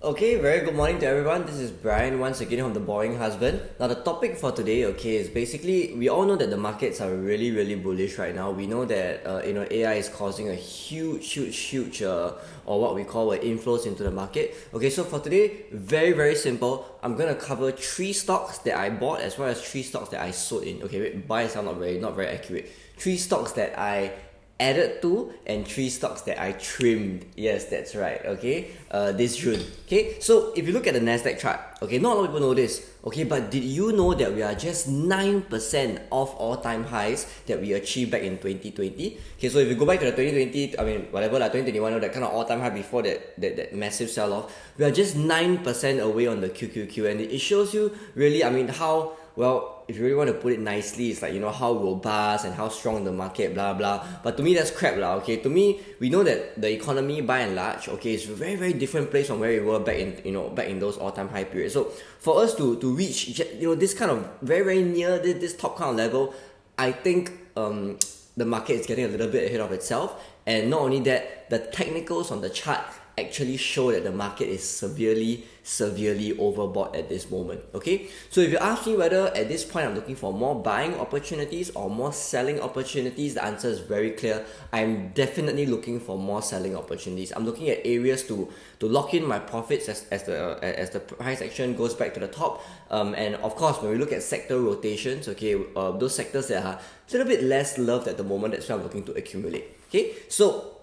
Okay, very good morning to everyone. This is Brian once again from The Boring Husband. Now, the topic for today, okay, is basically we all know that the markets are really bullish right now. We know that AI is causing a huge or what we call inflows into the market. Okay, so for today, very simple. I'm gonna cover 3 stocks that I bought as well as 3 stocks that I sold in. Okay, wait, buy and sell not very accurate. 3 stocks that I added to and 3 stocks that I trimmed. Yes, that's right. Okay, this June. Okay, so if you look at the Nasdaq chart, okay, not a lot of people know this. Okay, but did you know that we are just 9% off all-time highs that we achieved back in 2020? Okay, so if you go back to the 2020, I mean whatever like 2021, that kind of all-time high before that massive sell-off, we are just 9% away on the QQQ, and it shows you really, I mean, how well, if you really want to put it nicely, it's like, how robust and how strong the market, blah blah. But to me, that's crap lah. Okay, to me, we know that the economy by and large, okay, is a very different place from where we were back in those all-time high periods. So for us to reach this kind of very near this top kind of level, I think the market is getting a little bit ahead of itself. And not only that, the technicals on the chart actually show that the market is severely overbought at this moment. Okay, so if you ask me whether at this point I'm looking for more buying opportunities or more selling opportunities, the answer is very clear. I'm definitely looking for more selling opportunities. I'm looking at areas to lock in my profits as the price action goes back to the top, and of course when we look at sector rotations, okay, those sectors that are a little bit less loved at the moment, that's why I'm looking to accumulate. Okay, so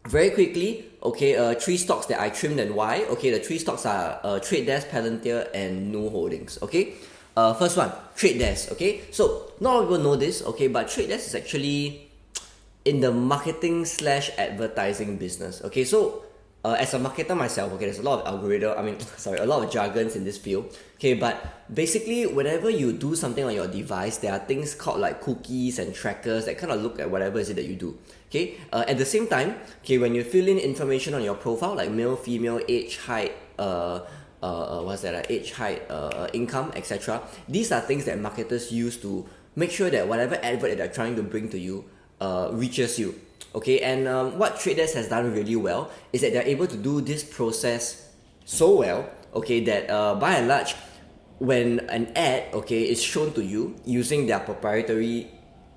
very quickly, okay, 3 stocks that I trimmed and why. Okay, the 3 stocks are Trade Desk, Palantir, and Nu Holdings. Okay, first one, Trade Desk. Okay, so not a lot of people know this. Okay, but Trade Desk is actually in the marketing / advertising business. Okay, so as a marketer myself, okay, there's a lot of a lot of jargons in this field. Okay, but basically, whenever you do something on your device, there are things called like cookies and trackers that kind of look at whatever is it that you do. Okay, at the same time, okay, when you fill in information on your profile like male, female, age, height, age, height, income, etc. These are things that marketers use to make sure that whatever advert that they're trying to bring to you reaches you. Okay, and what Trade Desk has done really well is that they're able to do this process so well, okay, that by and large, when an ad, okay, is shown to you using their proprietary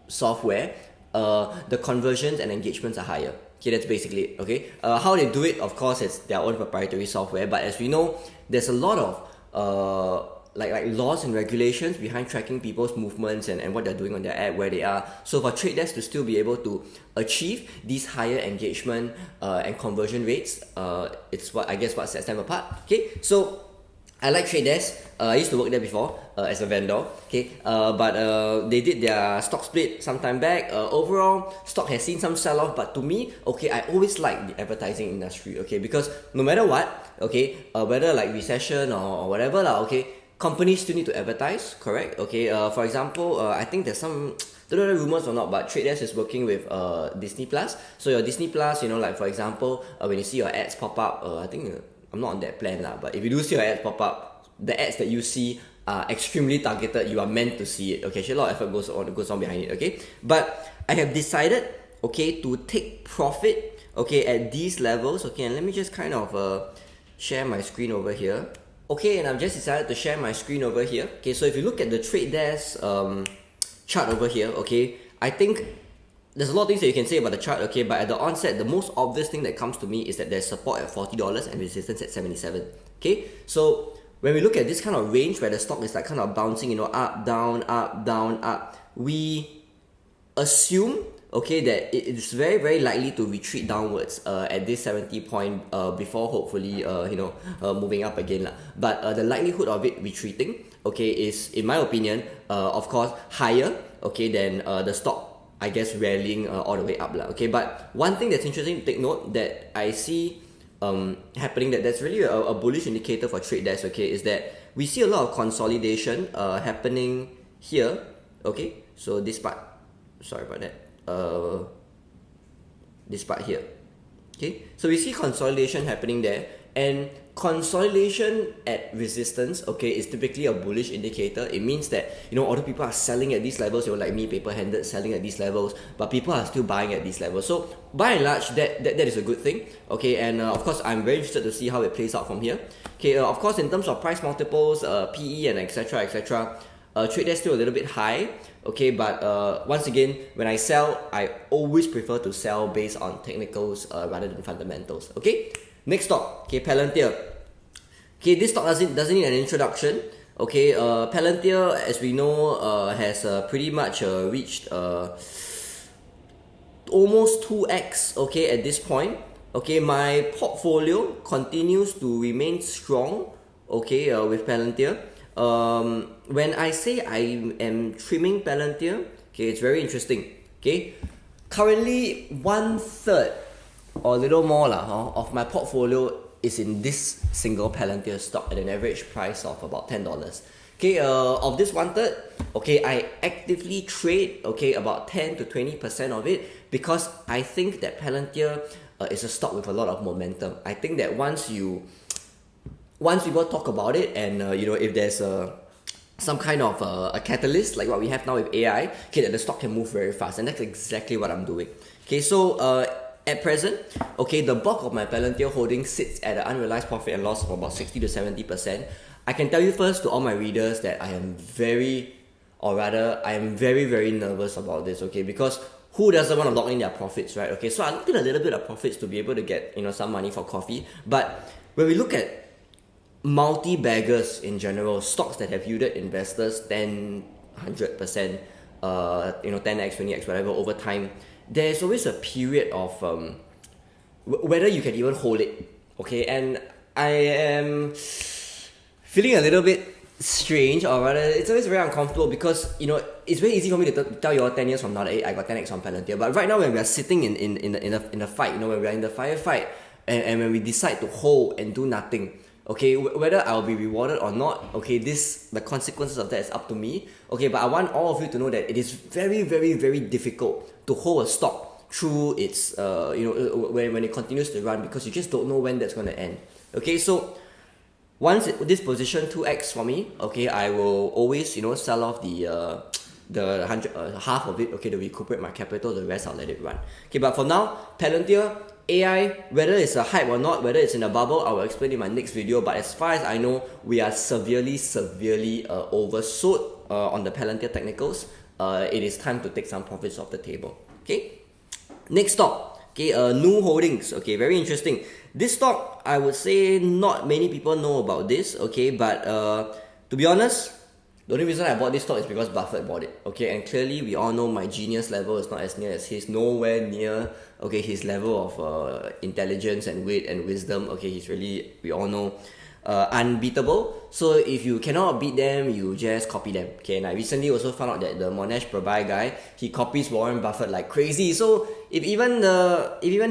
software, the conversions and engagements are higher. Okay, that's basically it. Okay, how they do it, of course, it's their own proprietary software, but as we know, there's a lot of like laws and regulations behind tracking people's movements and what they're doing on their app, where they are. So for Trade Desk to still be able to achieve these higher engagement and conversion rates, it's what sets them apart. Okay, so I like Trade Desk. I used to work there before as a vendor. Okay, but they did their stock split some time back. Overall, stock has seen some sell-off, but to me, okay, I always like the advertising industry. Okay, because no matter what, okay, whether like recession or whatever lah, okay, companies still need to advertise, correct? Okay, for example, I think there's some, don't know rumors or not, but Trade Desk is working with Disney Plus. So your Disney Plus, like for example, when you see your ads pop up, I think I'm not on that plan lah, but if you do see your ads pop up, the ads that you see are extremely targeted. You are meant to see it. Okay, actually a lot of effort goes on behind it. Okay, but I have decided, okay, to take profit, okay, at these levels. Okay, and let me just kind of share my screen over here. Okay, and I've just decided to share my screen over here. Okay, so if you look at the Trade Desk chart over here, okay, I think there's a lot of things that you can say about the chart, okay, but at the onset, the most obvious thing that comes to me is that there's support at $40 and resistance at 77. Okay, so when we look at this kind of range where the stock is like kind of bouncing, up, down, up, we assume, okay, that it is very likely to retreat downwards at this 70 point before hopefully moving up again lah. But the likelihood of it retreating, okay, is in my opinion of course higher, okay, than the stock, I guess, rallying all the way up lah. Okay, but one thing that's interesting to take note that I see happening, that's really a bullish indicator for Trade Desk, okay, is that we see a lot of consolidation happening here. Okay, so this part, sorry about that, this part here. Okay, so we see consolidation happening there, And consolidation at resistance, okay, is typically a bullish indicator. It means that, other people are selling at these levels, like me, paper-handed, selling at these levels, but people are still buying at these levels. So by and large, that is a good thing, okay. And of course, I'm very interested to see how it plays out from here. Okay, of course, in terms of price multiples, PE, and etc., trade is still a little bit high, okay, but once again, when I sell, I always prefer to sell based on technicals rather than fundamentals, okay. Next stock, okay, Palantir. Okay, this stock doesn't need an introduction. Okay, Palantir, as we know, has pretty much reached almost 2x, okay, at this point. Okay, my portfolio continues to remain strong, okay, with Palantir. When I say I am trimming Palantir, okay, it's very interesting. Okay, currently 1/3 or a little more of my portfolio is in this single Palantir stock at an average price of about $10. Okay, of this 1/3, okay, I actively trade, okay, about 10 to 20% of it, because I think that Palantir is a stock with a lot of momentum. I think that once people talk about it, and if there's some kind of a catalyst like what we have now with AI, okay, that the stock can move very fast, and that's exactly what I'm doing. Okay, so at present, okay, the bulk of my Palantir holding sits at an unrealized profit and loss of about 60 to 70%. I can tell you first to all my readers that I am very, very nervous about this, okay, because who doesn't want to lock in their profits, right? Okay, so I locked in a little bit of profits to be able to get, some money for coffee. But when we look at multi-baggers in general, stocks that have yielded investors 10, 100%, 10x, 20x, whatever, over time, there's always a period of whether you can even hold it, okay? And I am feeling a little bit strange, or rather, it's always very uncomfortable, because it's very easy for me to tell you all 10 years from now that, hey, I got 10x on Palantir. But right now, when we are sitting in a fight, when we are in the firefight, and when we decide to hold and do nothing, okay, whether I'll be rewarded or not, okay, the consequences of that is up to me, okay. But I want all of you to know that it is very, very, very difficult to hold a stock through its when it continues to run, because you just don't know when that's going to end. Okay, so once this position 2x for me, okay, I will always sell off the half of it, okay, to recuperate my capital. The rest I'll let it run. Okay, but for now, Palantir, AI, whether it's a hype or not, whether it's in a bubble, I will explain in my next video. But as far as I know, we are severely oversold on the Palantir technicals. It is time to take some profits off the table. Okay, next stock, okay, new holdings. Okay, very interesting. This stock, I would say not many people know about this, okay, but to be honest, the only reason I bought this stock is because Buffett bought it, okay, and clearly we all know my genius level is not as near as his, nowhere near, okay, his level of intelligence and wit and wisdom, okay, he's really, we all know, unbeatable. So if you cannot beat them, you just copy them, okay. And I recently also found out that the Monesh Prabhai guy, he copies Warren Buffett like crazy. So if even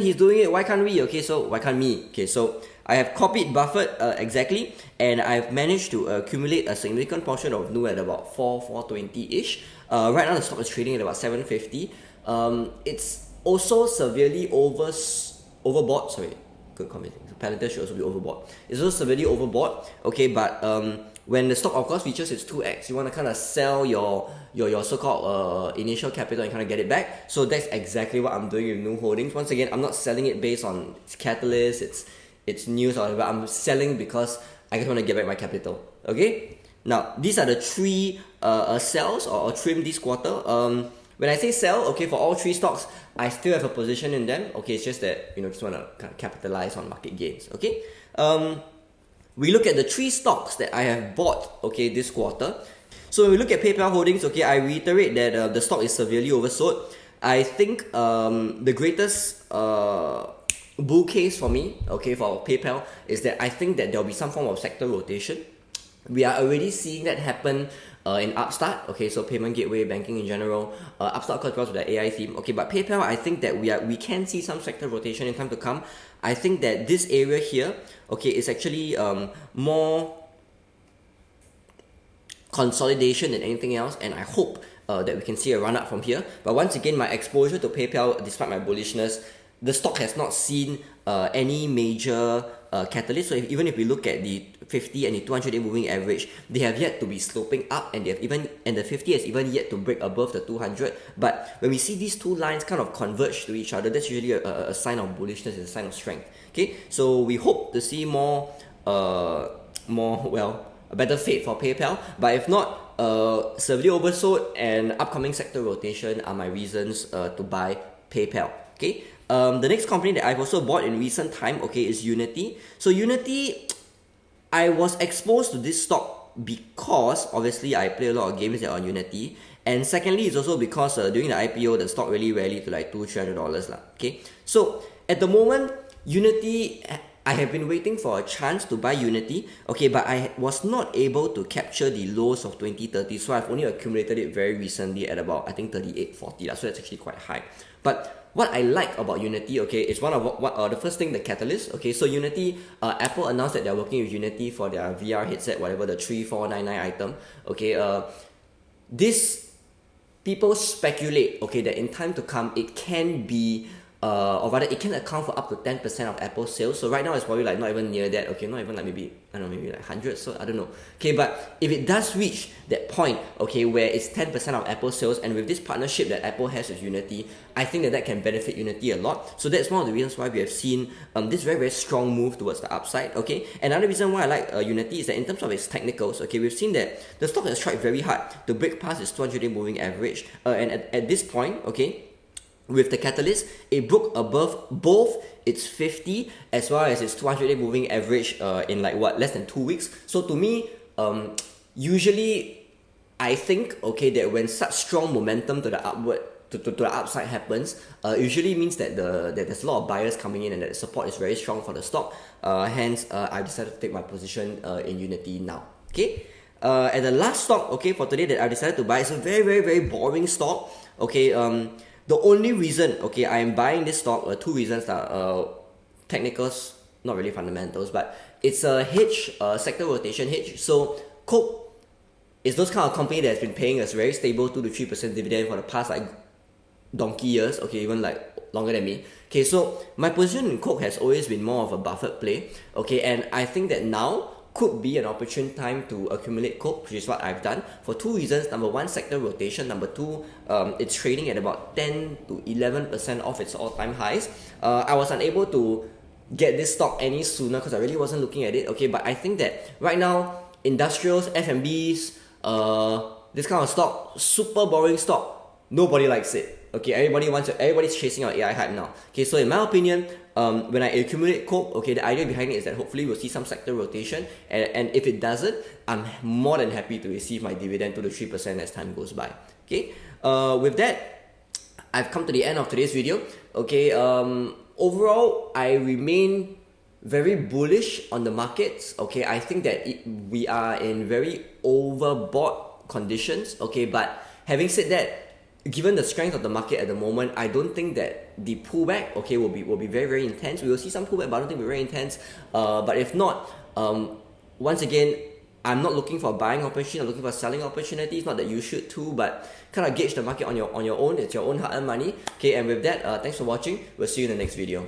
he's doing it, why can't we? Okay, so why can't me? Okay, so I have copied Buffett exactly, and I've managed to accumulate a significant portion of new at about 420-ish. Right now the stock is trading at about 750. It's also severely overbought. Sorry, good comment. Palantir should also be overbought. It's also severely overbought. Okay, but when the stock of course reaches its 2x, you want to kind of sell your so-called initial capital and kind of get it back. So that's exactly what I'm doing with new holdings. Once again, I'm not selling it based on its catalyst, it's news or whatever. I'm selling because I just want to get back my capital. Okay. Now these are the three sells or trim this quarter. When I say sell, okay, for all three stocks, I still have a position in them. Okay, it's just that just want to kind of capitalize on market gains. Okay. We look at the three stocks that I have bought, okay, this quarter. So when we look at PayPal holdings, okay, I reiterate that the stock is severely oversold. I think the greatest bull case for me, okay, for PayPal is that I think that there will be some form of sector rotation. We are already seeing that happen in Upstart, okay, so payment gateway, banking in general. Upstart of course with the AI theme, okay, but PayPal, I think that we can see some sector rotation in time to come. I think that this area here, okay, is actually more consolidation than anything else, and I hope that we can see a run up from here. But once again, my exposure to PayPal, despite my bullishness, the stock has not seen any major catalyst. So even if we look at the 50 and the 200-day moving average, they have yet to be sloping up, and the 50 has even yet to break above the 200. But when we see these two lines kind of converge to each other, that's usually a sign of bullishness, it's a sign of strength. Okay, so we hope to see a better fate for PayPal, but if not, severely oversold and upcoming sector rotation are my reasons to buy PayPal. Okay, the next company that I've also bought in recent time, okay, is Unity. So Unity, I was exposed to this stock because obviously I play a lot of games that are on Unity, and secondly, it's also because during the IPO, the stock really rallied to like $200-300 lah. Okay, so at the moment, Unity, I have been waiting for a chance to buy Unity, okay, but I was not able to capture the lows of 2030, so I've only accumulated it very recently at about, I think, 38.40, so that's actually quite high. But what I like about Unity, okay, is the first thing, the catalyst, okay, so Unity, Apple announced that they're working with Unity for their VR headset, whatever, the 3499 item, okay, this, people speculate, okay, that in time to come, it can be or rather it can account for up to 10% of Apple sales. So right now it's probably like not even near that, okay, not even like maybe like 100, so I don't know. Okay, but if it does reach that point, okay, where it's 10% of Apple sales, and with this partnership that Apple has with Unity, I think that can benefit Unity a lot. So that's one of the reasons why we have seen this very, very strong move towards the upside, okay. Another reason why I like Unity is that in terms of its technicals, okay, we've seen that the stock has tried very hard to break past its 200-day moving average, and at this point, okay, with the catalyst, it broke above both its 50 as well as its 200-day moving average in like less than 2 weeks. So to me, usually I think, okay, that when such strong momentum to the upward to the upside happens, usually means that that there's a lot of buyers coming in and that the support is very strong for the stock. Hence, I decided to take my position in Unity now. Okay. And the last stock, okay, for today that I decided to buy is a very, very, very boring stock. Okay. The only reason, okay, I am buying this stock, two reasons are technicals, not really fundamentals, but it's a hedge, sector rotation hedge. So Coke is those kind of company that has been paying us very stable 2-3% dividend for the past like donkey years, okay, even like longer than me. Okay, so my position in Coke has always been more of a Buffett play, okay, and I think that now could be an opportune time to accumulate Coke, which is what I've done for two reasons. Number one, sector rotation. Number two, it's trading at about 10-11% off its all-time highs. I was unable to get this stock any sooner because I really wasn't looking at it, okay, but I think that right now, industrials, F&Bs, this kind of stock, super boring stock, nobody likes it. Okay, everybody's chasing out AI hype now. Okay, so in my opinion, when I accumulate Coke, okay, the idea behind it is that hopefully we'll see some sector rotation, and if it doesn't, I'm more than happy to receive my dividend 2-3% as time goes by. Okay, with that, I've come to the end of today's video. Okay, overall, I remain very bullish on the markets. Okay, I think that we are in very overbought conditions. Okay, but having said that, given the strength of the market at the moment, I don't think that the pullback, okay, will be very, very intense. We will see some pullback, but I don't think it'll be very intense. But if not, once again, I'm not looking for buying opportunity, I'm looking for selling opportunities. Not that you should too, but kind of gauge the market on your own. It's your own hard-earned money. Okay, and with that, thanks for watching. We'll see you in the next video.